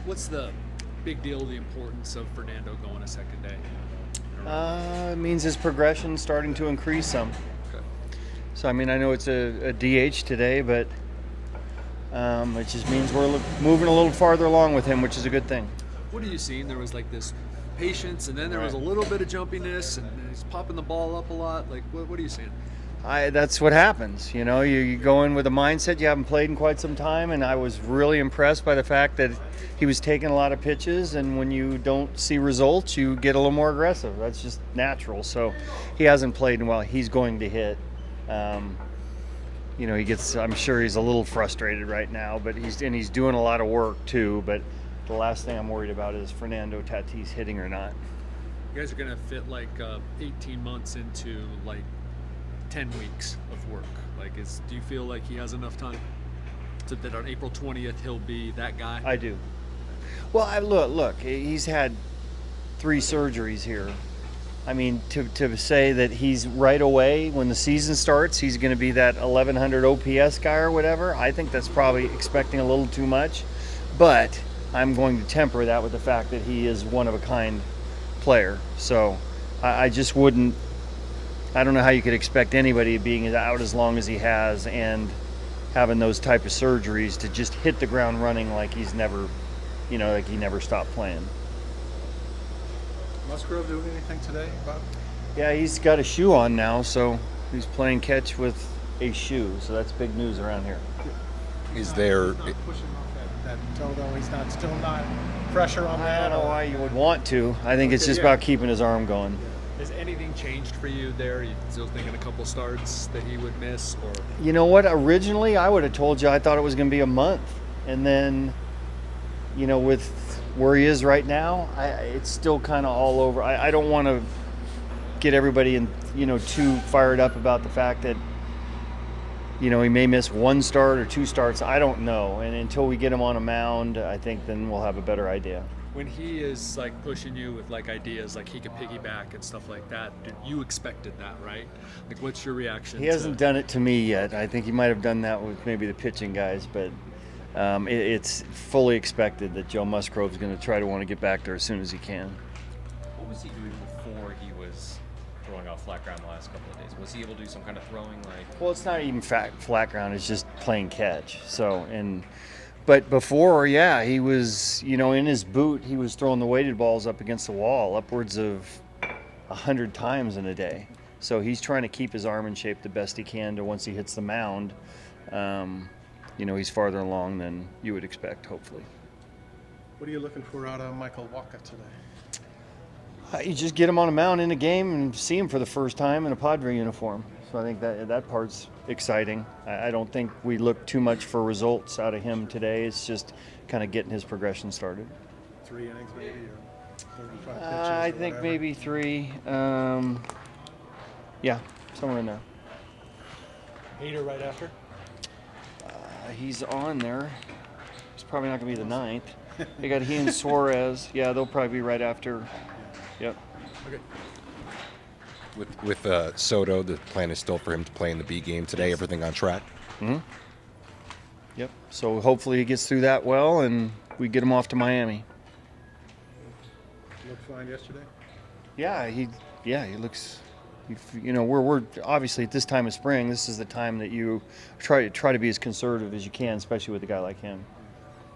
What's the big deal, the importance of Fernando going a second day? It means his progression's starting to increase some. Okay. So, I mean, I know it's a DH today, but it just means we're moving a little farther along with him, which is a good thing. What are you seeing? There was like this patience, and then there was a little bit of jumpiness, and he's popping the ball up a lot. Like, what are you seeing? That's what happens. You know, you go in with a mindset you haven't played in quite some time, and I was really impressed by the fact that he was taking a lot of pitches, and when you don't see results, you get a little more aggressive. That's just natural. So he hasn't played in a while. He's going to hit. You know, I'm sure he's a little frustrated right now, but he's doing a lot of work too. But the last thing I'm worried about is Fernando Tatis hitting or not. You guys are going to fit like 18 months into like 10 weeks of work. Like, do you feel like he has enough time that on April 20th he'll be that guy? I do. Well, look, he's had 3 surgeries here. I mean, to say that he's right away when the season starts, he's going to be that 1100 OPS guy or whatever, I think that's probably expecting a little too much. But I'm going to temper that with the fact that he is one of a kind player. So I just wouldn't. I don't know how you could expect anybody being out as long as he has and having those type of surgeries to just hit the ground running like he's never, like he never stopped playing. Musgrove doing anything today, Bob? Yeah, he's got a shoe on now, so he's playing catch with a shoe. So that's big news around here. He's not pushing off that toe, though. He's still not pressure on that. I don't know why you would want to. I think it's just about keeping his arm going. Has anything changed for you there? You still thinking a couple starts that he would miss, or? You know what? Originally, I would have told you I thought it was going to be a month, and then, with where he is right now, it's still kind of all over. I don't want to get everybody too fired up about the fact that he may miss 1 start or 2 starts. I don't know, and until we get him on a mound, I think then we'll have a better idea. When he is like pushing you with like ideas, like he could piggyback and stuff like that, you expected that, right? Like, what's your reaction? He hasn't done it to me yet. I think he might have done that with maybe the pitching guys, but it's fully expected that Joe Musgrove is going to try to want to get back there as soon as he can. What was he doing before he was throwing off flat ground the last couple of days? Was he able to do some kind of throwing like? Well, it's not even flat ground. It's just playing catch. But before, yeah, he was, in his boot, he was throwing the weighted balls up against the wall upwards of 100 times in a day. So he's trying to keep his arm in shape the best he can to once he hits the mound. He's farther along than you would expect, hopefully. What are you looking for out of Michael Wacha today? You just get him on a mound in a game and see him for the first time in a Padre uniform. So I think that part's exciting. I don't think we look too much for results out of him today. It's just kind of getting his progression started. 3 innings maybe, or 35 pitches? I think whatever. maybe 3. Yeah, somewhere in there. Hader right after? He's on there. He's probably not going to be the 9th. They got he and Suarez. Yeah, they'll probably be right after. Yep. Okay. With Soto, the plan is still for him to play in the B game today. Everything on track. Mm-hmm. Yep. So hopefully he gets through that well, and we get him off to Miami. Looked fine yesterday? Yeah, he looks. We're obviously at this time of spring. This is the time that you try to be as conservative as you can, especially with a guy like him.